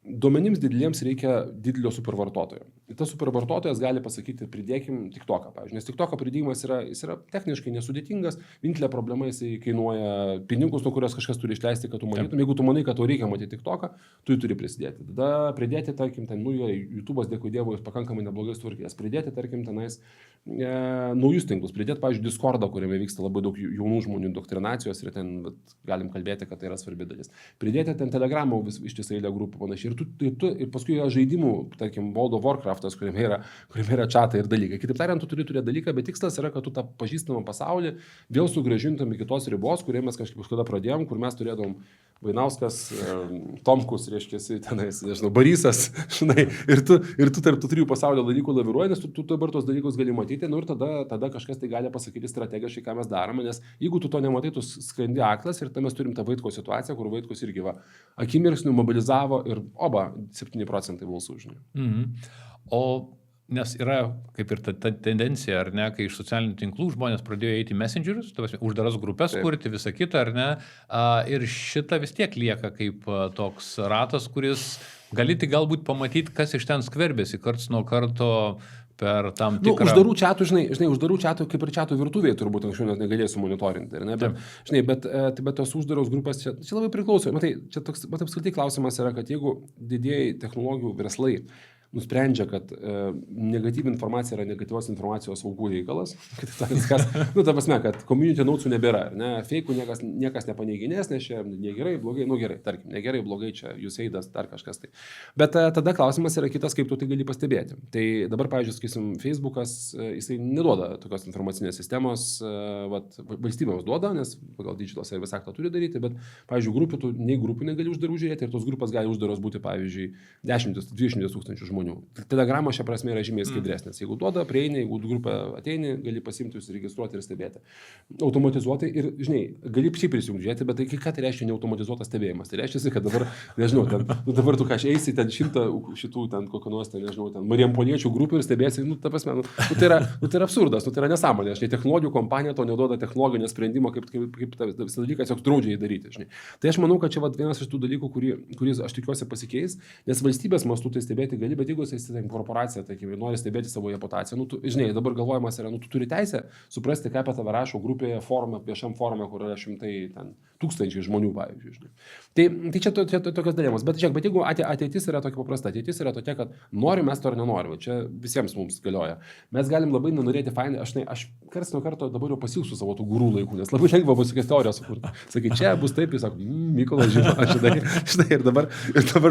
duomenims dideliems reikia didelio supervartotojo. Ir tas supervartotojas gali pasakyti, pridėkim TikTok'ą, pavyzdžiui, nes TikTok'o pridėjimas jis yra techniškai nesudėtingas, vienintelė problema jisai kainuoja pinigus, nuo kurios kažkas turi išleisti, kad tu matytum. Jeigu tu manai, kad tau reikia matyti TikTok'ą, tu jį turi prisidėti. Tada pridėti, tarkim, ten, YouTube'as, dėkui Dievui, pakankamai neblogai sutvarkęs. Pridėti, tarkim, tenais naujus tinklus. Pridėti, pavyzdžiui, Discord'ą, kuriame vyksta labai daug jaunų žmonių indoktrinacijos ir ten galim kalbėti, kad tai yra svarbi dalis. Pridėti ten Telegramą ištisai eilę grupų panašiai. Ir paskui yra žaidimų, tarkim, World of Warcraft'as, kuriame yra čatai ir dalykai. Kitaip tariant, tu turi turėti dalyką, bet tikslas yra, kad tu tą pažįstamą pasaulį vėl sugrąžintum iki tos ribos, kurie mes kažkada pradėjom, kur mes turėdom Vainauskas, Tomkus, reiškia, tenais, nežinau, Barysas, žinai, ir tu tarp tų trijų pasaulio dalykų laviruoji, nes tu dabar tos dalykus gali matyti, ir tada kažkas tai gali pasakyti strategiškai, ką mes darome, nes jeigu tu to nematai, tu skrendi aklas ir mes turim tą Vaitkaus situaciją, kur Vaitkus irgi akimirksniu mobilizavo ir 7% balsų, žinai. O nes yra kaip ir ta tendencija, ar ne, kai iš socialinių tinklų žmonės pradėjo eiti messengerius, uždaras grupės kurti, visą kitą, ar ne, ir šita vis tiek lieka kaip toks ratas, kuris gali tik galbūt pamatyti, kas iš ten skverbėsi karts nuo karto per tam tikrą... Uždarų čatų, žinai, uždarų čatų, kaip ir čatų virtuvėje turbūt anksčiau net negalėsiu monitorinti, ne? Bet tos uždaros grupės čia labai priklauso. Matai, čia toks, apskritai klausimas yra, kad jeigu didieji technologijų verslai nusprendžia, kad negatyvi informacija yra negatyvios informacijos aukų reikalas, ta prasme, kad community notesų nebėra, ne, feikų niekas nepaneiginės, nes čia negerai, blogai, gerai, tarkim, negerai, blogai, čia jūs eidas, dar kažkas tai. Bet tada klausimas yra kitas, kaip tu tai gali pastebėti. Tai dabar, pavyzdžiui, sakysim, Facebookas, jisai neduoda tokios informacinės sistemos, valstybėms duoda, nes pagal Digital Services Actą turi daryti, bet, pavyzdžiui, grupių negali uždarų žiūrėti ir tos grupės gali uždaros būti, pavyzdžiui, 10-20 tūkstančių žmonių. Telegramas šią prasme yra žymiai skaidresnis. Jeigu duoda, prieini, jeigu grupė ateini, gali pasimti, užsiregistruoti ir stebėti. Automatizuotai ir, žinai, gali prisijungti, bet tai ką tai reiškia neautomatizuotas stebėjimas? Tai reiškia, kad dabar, nežinau, dabar tu kažkaip eisi ten 100 šitų ten kokio nors, nežinau, ten Marijamponiečių grupų ir stebėsi, ta prasme, tai yra absurdas, tai yra nesąmonė. Žinai, technologijų kompanija to neduoda technologinio sprendimo, kaip tas dalykas joks draudžia įdaryti. Žinai. Tai aš manau, kad čia vienas iš tų dalykų, kuris aš tikiuosi pasikeis, nes valstybės mastu tai stebėti gali, bet jeigu esi korporacija, tai nori stebėti savo reputaciją, tu, žinai, dabar galvojimas yra, tu turi teisę suprasti, ką apie tave rašo grupėje, viešam forume, kur yra tūkstančiai žmonių, pavyzdžiui. Žinai. Tai čia tokios dalymas. Bet jeigu ateitis yra tokia paprasta, ateitis yra tokia, kad norim mes to ar nenorim, čia visiems mums galioja. Mes galim labai nenorėti fainai, aš karts nuo karto dabar jau pasilgsiu savo tų gurų laikų, nes labai lengva bus tokias teorijas sukurti. Sakai, čia bus taip, jis sako, Mykolas žino, štai ir dabar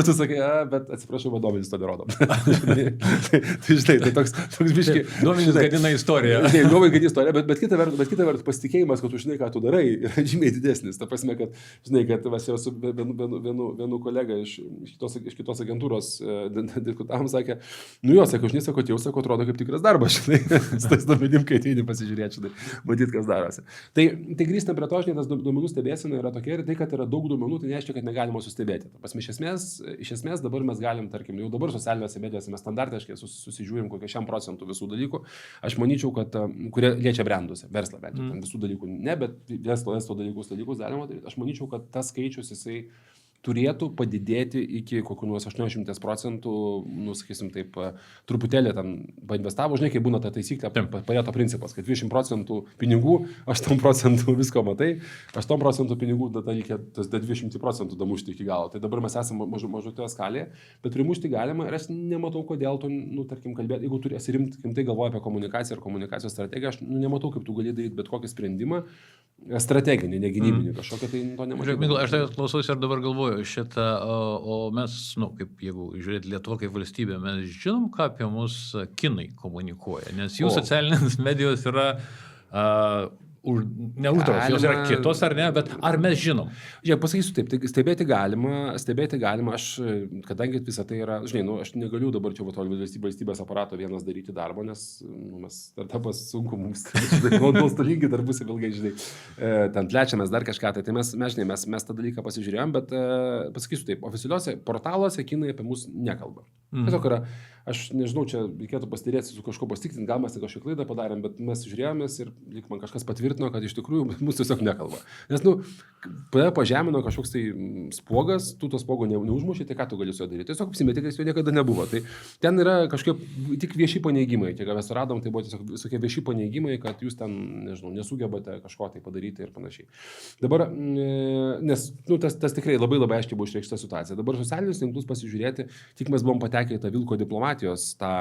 tu sakai, bet atsiprašau, vadovėlis to nerodo. Tai žinai, tai toks biški... Duomenys gadina istoriją. Duomenys gadina istoriją, bet kita vertus pasitikėjimas, kad tu žinai, ką tu darai, yra žymiai didesnis. Ta prasme, kad, žinai, kad mes jau su vienu kolega iš kitos agentūros diskutavom, sakė, sakau, žinai, sako, jau, atrodo kaip tikras darbas, žinai, su tais duomenim, kai ateini pasižiūrėti, žinai, matyt, kas darosi. Tai grįžtam prie to, žinai, tas duomenų stebėsena yra tokia ir tai, kad yra daug duomenų, tai nereiškia, kad negalima sustebėti. Ta prasme, iš esmės dabar mes galim, tarkim, jau dabar socialinėse medijose mes standartiškai susižiūrim kokią 100% visų dalykų. Aš manyčiau, kad kurie liečia brandus, verslą, bent visų dalykų ne, bet verslo dalykus galima daryti. Aš manyčiau, kad tas skaičius jisai turėtų padidėti iki kokių nors 80%, sakysim taip, truputėlį ten painvestavo, žinai, kai būna ta taisyklė, Pareto principas, kad 20% pinigų, 8% visko matai, 8% pinigų, tada reikia 20% damušti iki galo. Tai dabar mes esame mažotoje skalėje, bet primušti galima ir aš nematau, kodėl tu, tarkim, kalbėti, jeigu turi rimtai galvoja apie komunikaciją ir komunikacijos strategiją, aš nematau, kaip tu gali daryti bet kokį sprendimą, strateginį, negynybinį kažkokią, tai to nemažai. Aš tai klausausi ir dabar galvoju šitą, o mes, kaip jeigu žiūrėti Lietuvą kaip valstybę, mes žinom, ką apie mus kinai komunikuoja, nes jų socialinės medijos yra neuždaros, jos yra kitos ar ne, bet ar mes žinom? Žiūrėk, pasakysiu taip, tai stebėti galima, aš, kadangi visą tai yra, žinai, aš negaliu dabar čia valstybės aparato vienas daryti darbo, nes mes startupas sunku mums, nuostolingi darbusi ilgai, žinai, ten plečiamės dar kažką, tai mes tą dalyką pasižiūrėjom, bet pasakysiu taip, oficialiuose portaluose kinai apie mus nekalba. Tiesiog yra, aš nežinau, čia reikėtų pastirėti su kažko pasitikinti, gal mes kažkokią klaidą padarėm, bet mes žiūrėjomės ir lyg man kažkas patvirtino, kad iš tikrųjų mūsų tiesiog nekalba. Nes, pažemino kažkoks tai spuogas, tu to spuogo neužmušai, tai ką tu gali su juo daryti? Tiesiog apsimetė, kad jo niekada nebuvo. Tai ten yra kažkokie tik vieši paneigimai. Kiek mes radom, tai buvo tiesiog visokie vieši paneigimai, kad jūs ten, nežinau, nesugebate kažko tai padaryti ir panašiai. Dabar, nes tas tikrai labai aiškiai buvo išreikšta situacija. Dabar socialinius tinklus pasižiūrėti, tik mes buvom patekę į tą vilko diplomatijos, tą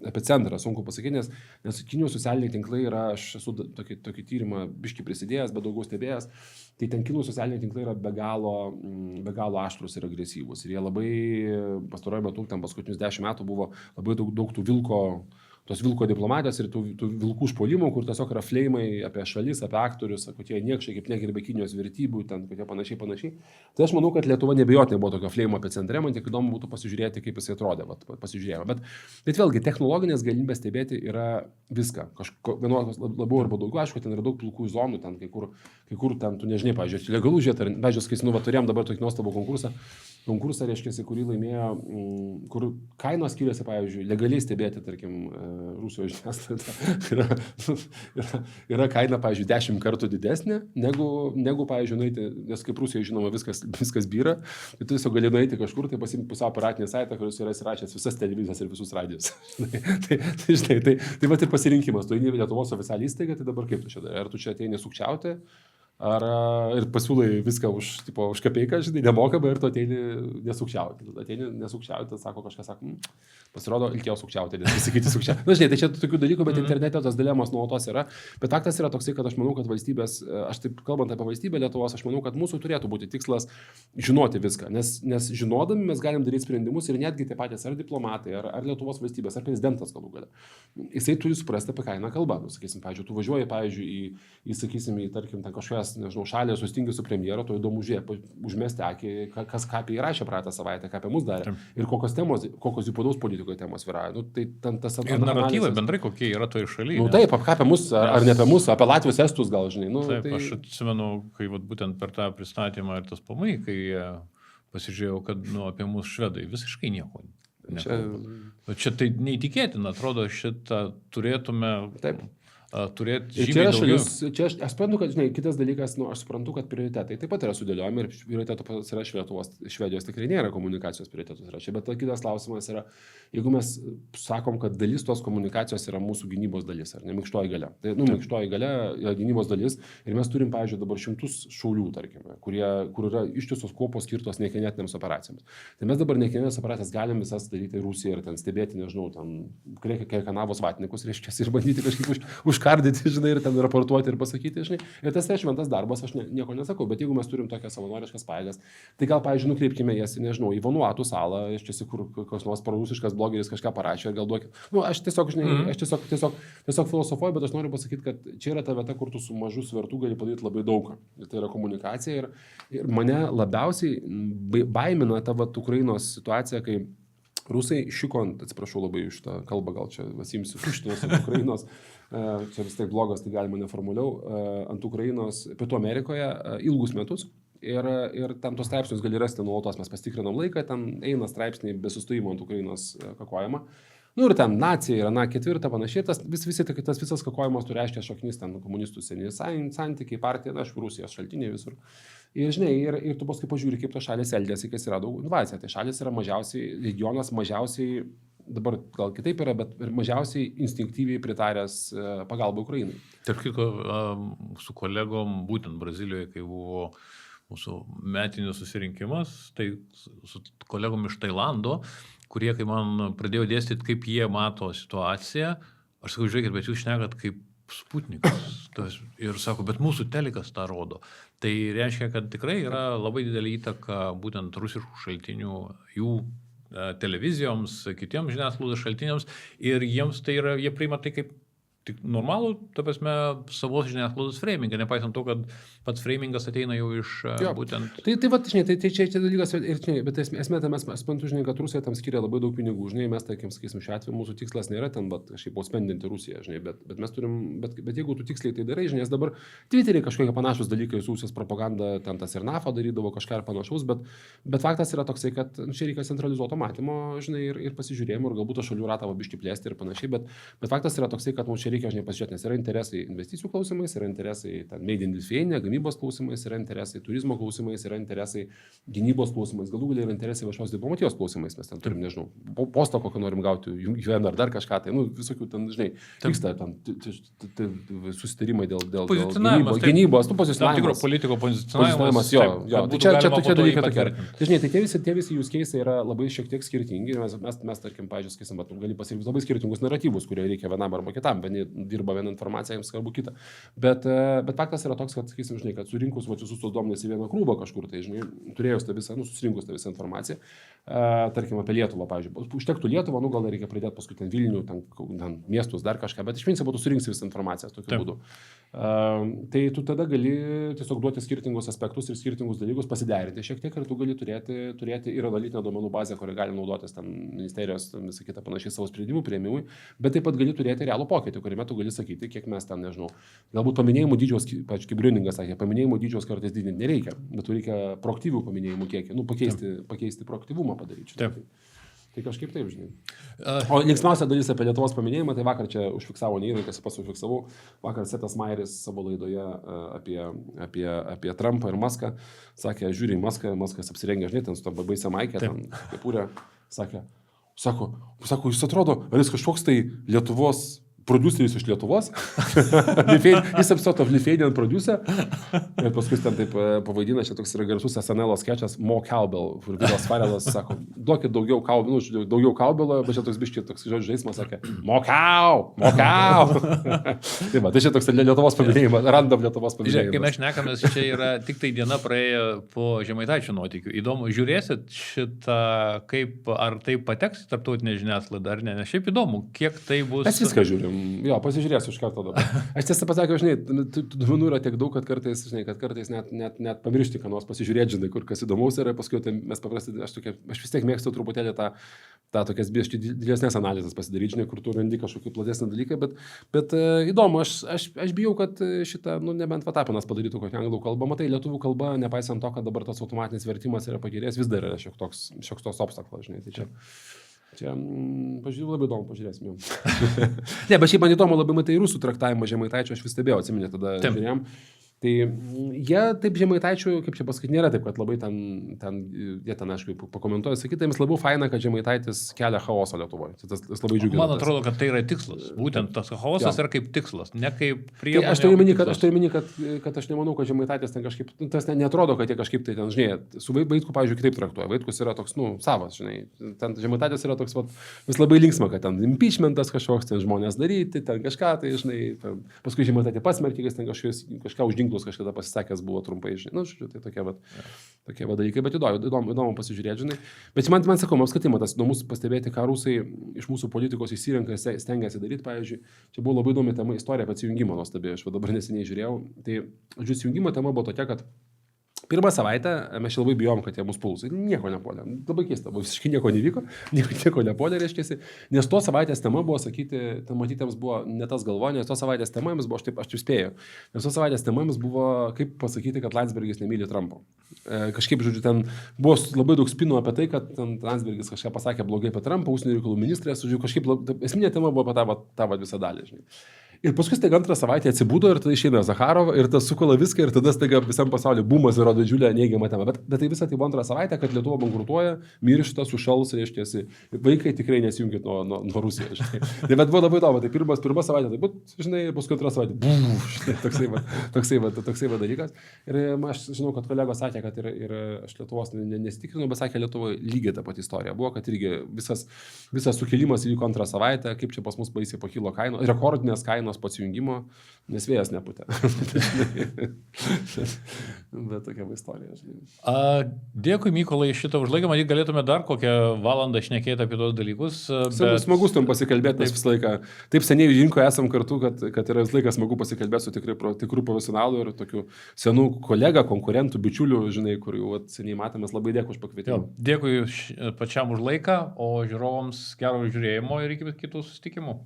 epicentrą, sunku pasakyti, nes Kinijos socialiniai tinklai yra, aš esu tokį tyrimą biškį prisidėjęs, bet daugiau stebėjęs, tai ten Kinų socialiniai tinklai yra be galo aštrus ir agresyvus. Ir jie labai pastaruoju metu, ten paskutinius 10 metų buvo labai daug tų tos vilko diplomatijos ir tų vilkų užpuolimų, kur tiesiog yra fleimai apie šalis, apie aktorius, kad jie niekšai kaip negerbė Kinijos vertybių, ten kokie panašiai. Tai aš manau, kad Lietuva nebejotinai buvo tokio fleimo apie centre, man tik įdomu būtų pasižiūrėti, kaip jisai atrodė, pasižiūrėjome. Bet vėlgi, technologinės galimybės stebėti yra viską. Vienos labiau arba daugiau, aišku, ten yra daug pilkų zonų, ten kai kur ten, tu nežinai, pavyzdžiui, legalų žiūrėti, ar, pavyzdžiui, turėjom dabar tokį nuostabų konkursą, reiškia, kurį laimėjo, kur kainos skiriasi, pavyzdžiui, legaliai stebėti, tarkim, Rusijos žiniasklaida yra kaina, pavyzdžiui, 10 kartų didesnė negu pavyzdžiui, nueiti, nes kaip Rusijoje žinoma viskas byra, tai tu tiesiog gali nueiti kažkur, tai pasimti pusiau aparatinį saitą, kuris yra įsirašęs visas televizijas ir visus radijus. Tai vat ir pasirinkimas, tu eini Lietuvos oficialią įstaigą, tai dabar kaip tu čia darai? Ar tu čia ateini sukčiauti? Ir pasiūlai viską už kapeiką, žinai, nemokamai ir tu ateini nesukčiauti. Ateini nesukčiauti, sako kažkas, pasirodo, reikėjo sukčiauti, nes pasakyti sukčiauti. Na, žinai, tai čia tokių dalykų, bet internete tos dilemos nuolatos yra. Bet faktas yra toksai, kad aš manau, kad valstybės, aš taip kalbant apie valstybę Lietuvos, aš manau, kad mūsų turėtų būti tikslas žinoti viską. Nes žinodami mes galim daryti sprendimus ir netgi tie patys ar diplomatai, ar Lietuvos valstybės, ar prezidentas galų gale. Jisai turi suprasti, apie ką eina kalba. Sakysim, pavyzdžiui, tu važiuoji, pavyzdžiui, tarkim, ten kažkokias, nežinau, šalį sustingi su premjero, to įdomu užmesti akį, kas ką apie jį rašė praeitą savaitę, ką apie mus darė. Ir kokios jų padaus politikoje temos vyrauja. Tai ir naratyvai bendrai kokie yra toje šalyje. Taip, ką apie mus, ar ne apie mus, apie Latvijos estus gal, žinai. Taip, aš atsimenu, kai būtent per tą pristatymą ir tas pamai, kai pasižiūrėjau, kad apie mus švedai visiškai nieko. Čia tai neįtikėtina, atrodo, šitą turėtume turėti žymiai daugiau. Čia aš suprantu, kad, žinai, kitas dalykas, aš suprantu, kad prioritetai taip pat yra sudėliojami ir prioritetų pasirašė Lietuvos, Švedijos tikrai nėra komunikacijos prioritetų sąraše, bet kitas klausimas yra, jeigu mes sakom, kad dalis tos komunikacijos yra mūsų gynybos dalis, ar ne, minkštoji galia. Tai, minkštoji galia yra gynybos dalis ir mes turim, pavyzdžiui, dabar 100 šaulių, tarkime, kur yra ištisos kuopos skirtos nekinetinėms operacijoms. Tai mes dabar nekinetinės operacijas galim visas daryti Rusiją ir ten stebėti, nežinau, ten Kanavos vatnikus, reiškia, ir bandyti kažkaip užkardyti, žinai, ir ten raportuoti ir pasakyti, žinai. Ir tas šventas darbas, aš nieko nesakau, bet jeigu mes turim tokias savanoriškas pajėgas, tai gal, pavyzdžiui, nukreipkime jas, nežinau, į Vanuatų salą, iš tiesų, kur koks nors prorusiškas blogeris kažką parašė, ir gal duokit. Aš tiesiog, žinai, aš tiesiog filosofuoju, bet aš noriu pasakyti, kad čia yra ta vieta, kur tu su mažu svertu gali padaryti labai daug. Ir tai yra komunikacija ir mane labiausiai baimina ta Ukrainos situacija, kai Rusai atsiprašau labai iš tą kalbą, gal čia vasimsiu šitos Ukrainos, čia vis tiek blogas, tai galima neformuliau, ant Ukrainos, Pietų Amerikoje ilgus metus. Ir tam tos straipsnius gali rasti nuolatos, mes pastikrinom laiką, ten eina straipsniai be sustojimo ant Ukrainos kakojama. Ir ten nacija yra, ketvirta panašiai, tas visas kakojimas turi reiškia šaknis, ten komunistų seniai santykiai, partija, Rusijos šaltiniai visur. Ir žinai, ir tu paskui pažiūri, kaip tos šalis elgiasi, kas yra daug invaziją. Tai šalis yra regionas mažiausiai, dabar gal kitaip yra, bet mažiausiai instinktyviai pritaręs pagalbą Ukrainai. Tarp kitko, su kolegom, būtent Brazilijoje, kai buvo mūsų metinis susirinkimas, tai su kolegom iš Tailando, kurie, kai man pradėjo dėstyti, kaip jie mato situaciją, aš sakau, žiūrėkit, bet jūs šnekat kaip Sputnikas. Ir sako, bet mūsų telikas tą rodo. Tai reiškia, kad tikrai yra labai didelė įtaka būtent rusiškų šaltinių, jų televizijoms, kitiems žiniasklaidos šaltiniams ir jiems tai yra, jie priima tai kaip tik normalų, ta prasme, savos žiniasklaidos framingą, nepaisant to, kad pats framingas ateina jau iš būtent... Tai va, žinai, tai čia dalykas, ir čia, bet esmė, tai mes suprantu, žinai, kad Rusija tam skiria labai daug pinigų, žinai, mes, tarkim, sakysim, šiuo atveju mūsų tikslas nėra ten, bet kažkaip spendinti Rusiją, žinai, bet mes turim, bet jeigu tu tiksliai tai darai, žinai, nes dabar Twitter'e kažkokie panašus dalykai, Rusijos propaganda, ten tas ir NAFA darydavo kažką ir panašaus, bet faktas yra toksai, kad čia reikia centralizuoto matymo, žinai, ir pasižiūrėjimo, ir galbūt šalių ratą biškį plėsti ir panašiai, bet faktas yra toksai, kad mums čia reikia, žinai, pasižiūrėti, nes yra interesai investicijų klausimais, yra interesai ten made in Lithuania, gamybos klausimais, yra interesai turizmo klausimais, yra interesai gynybos klausimais, galų galiai yra interesai viešos diplomatijos klausimais, mes ten turim, nežinau, postą kokį norim gauti, UN ar dar kažką, tai, visokių ten, žinai, vyksta ten susitarimai dėl gynybos, pozicionavimas. Tam tikro politiko pozicionavimas, jo. Tai čia tokie dalykai tokie. Tai žinai, tai tie visi use case yra labai šiek tiek skirtingi ir mes tarkim, pavyzdžiui, skaisim, gali pasirinkti labai skirtingus naratyvus, kurie reikia vienam arba kitam, vieni dirba vieną informaciją, jiems svarbu kitą. Bet faktas yra toks, kad, sakysim, žinai, kad surinkus visus tos duomenis į vieną krūvą kažkur, tai, žinai, turėjus tą visą, susirinkus tą visą informaciją, tarkim, apie Lietuvą, pavyzdžiui, užtektų Lietuvą, gal reikia pridėti paskui ten Vilnių, ten miestus, dar kažką, bet iš principo tu surinksi visą informaciją tokiu būdu. Tai tu tada gali tiesiog duoti skirtingus aspektus ir skirtingus dalykus, pasiderinti šiek tiek ir tu gali turėti ir analitinę duomenų bazę, kurią gali naudotis ten ministerijos, visą kitą panašiai savo sprendimų priėmimui, bet taip pat gali turėti realų pokytį, kuriame tu gali sakyti, kiek mes ten, nežinau, galbūt paminėjimų dydžios, pavyzdžiui, kaip Brüningas sakė, paminėjimų dydžios kartais didinti nereikia, bet tu reikia proaktyvių paminėjimų kiekį, pakeisti proaktyvumą padaryti. Tai kažkaip taip, žinai. O linksmiausia dalis apie Lietuvos paminėjimą, tai vakar čia užfiksavo neįrankas, pats užfiksavau, vakar Setas Mairis savo laidoje apie Trumpą ir Muską, sakė, žiūrė į Muską, Muskas apsirengė, žinai, ten su tą baisę maikę, ten kepurę, sako, jis atrodo, ar jis kažkoks tai Lietuvos produceris iš Lietuvos, jis apsoto Lithuanian producer, ir paskui ten taip pavaidina, čia toks yra garsus SNL skečas, Mo Cowbell, kur Vilas Farelas sako, duokit daugiau Cowbello, bet čia toks biškiai toks žaismas sakė, Mo Cow! Tai va, tai čia toks Lietuvos paminėjimas, random Lietuvos paminėjimas. Žiūrėk, kai mes šnekamės, čia yra tik tai diena praėjo po Žemaitaičio nuotykių. Įdomu, žiūrėsit šitą, ar tai pateks į tarptautinę žiniasklaidą ar ne, nes šiaip įdomu, kiek tai bus. Mes viską žiūrim. Jo, pasižiūrėsiu iš karto dabar. Aš tiesą pasakiau, žinai, duomenų yra tiek daug, kad kartais net pamiršti, ką nors pasižiūrėti, žinai, kur kas įdomaus yra, paskui tai mes paprastai, aš vis tiek mėgstu truputėlį tą tokias biškai didesnės analizės pasidaryti, žinai, kur tu randi kažkokį platesnį dalyką, bet įdomu, aš bijau, kad šitą, nebent Vatapinas padarytų kokią anglų kalbą, matai, lietuvių kalba, nepaisant to, kad dabar tas automatinis vertimas yra pagerėjęs, vis dar yra šioks toks obstaklas, žinai, tai čia pažiūrėjau, labai įdomu, pažiūrėsim jau. Ne, bet šiaip man įdomu labai matai rusų traktavimą Žemaitaičio, aš vis stebėjau, atsiminė tada žiūrėjom. Tai jie taip Žemaitaičių, kaip čia pasakyti, nėra taip, kad labai jie ten, aišku, pakomentuoja, sakyti, jiems labiau faina, kad Žemaitaitis kelia chaosą Lietuvoje. Tas labai džiugina. Man atrodo, kad tai yra tikslas. Būtent tas chaosas yra kaip tikslas, ne kaip priemonė. Tai aš turiu meni, kad aš nemanau, kad Žemaitaitis ten kažkaip, tas netrodo, kad jie kažkaip tai ten, žinai, su Vaitku, pavyzdžiui, kitaip traktuoja. Vaitkus yra toks, savas, žinai. Ten Žemaitaitis yra toks, vis labai linksma, kad ten impeachmentas kažkoks, ten žmonės daryti, ten kažką, tai, žinai, paskui Žemaitaitį pasmerkė, ten kažką už ginklus kažkada pasisakęs buvo trumpai, žinai, tai tokie dalykai, bet įdomu pasižiūrėti, žinai. Bet man sakau, apskritai, tas įdomus pastebėti, ką rusai iš mūsų politikos įsirenka, stengiasi daryti, pavyzdžiui, čia buvo labai įdomi tema, istorija apie atsijungimą nuostabi, aš dabar neseniai žiūrėjau, tai, atsijungimo tema buvo tokia, kad pirmą savaitę mes labai bijom, kad jie mus puls. Nieko nepuolė. Labai keista, visiškai nieko nevyko, nieko nepuolė, reiškia. Nes tos savaitės tema buvo, sakyti, ten matytėms buvo ne tas galvo, nes tos savaitės tema jums buvo, aš taip spėjau. Nes tos savaitės tema jums buvo, kaip pasakyti, kad Landsbergis nemyli Trumpo. Kažkaip, žodžiu, ten buvo labai daug spinų apie tai, kad Landsbergis kažką pasakė blogai apie Trumpą, užsienio reikalų ministrės, žodžiu, kažkaip esminė tema buvo apie tą visą dalį, žinai. Ir paskui staiga antrą savaitę atsibudo ir tada išeina Zakharova ir tas sukola viską ir tada staiga visam pasauliu bumas ir rodo didžiulę neigiamą temą. Bet tai visą tai buvo antrą savaitę, kad Lietuva bankrutuoja, miršta, sušals, reiškia, vaikai tikrai nesijungia nuo Rusijos. Tai bet buvo labai įdomu, tai pirma savaitė, tai būt, žinai, paskui antrą savaitę. Toksai dalykas. Ir aš žinau, kad kolegos sakė, kad ir aš Lietuvos nesitikrinu, bet sakė, Lietuvoje lygiai ta pati istorija buvo, kad irgi visas sukilimas įvyko antrą savaitę, kaip čia pas mus baisiai pakilo kainos, rekordinės kainos. dienos po sujungimo, nes vėjas neputė. Bet tokia istorija, žinai. Dėkui, Mykolai, šitą užlaikymą. Matyt, galėtume dar kokią valandą šnekėti apie tos dalykus. Bet... Smagus tam pasikalbėti, nes visą laiką taip seniai rinkoje esam kartu, kad yra visą laiką smagu pasikalbėti su tikrų profesionalų ir tokių senų kolegą, konkurentų, bičiulių, žinai, kur jau seniai matėmės. Labai dėkui už pakvietimą. Dėkui pačiam už laiką, o žiūrovams gero žiūrėjimo ir iki kitų susitikimų.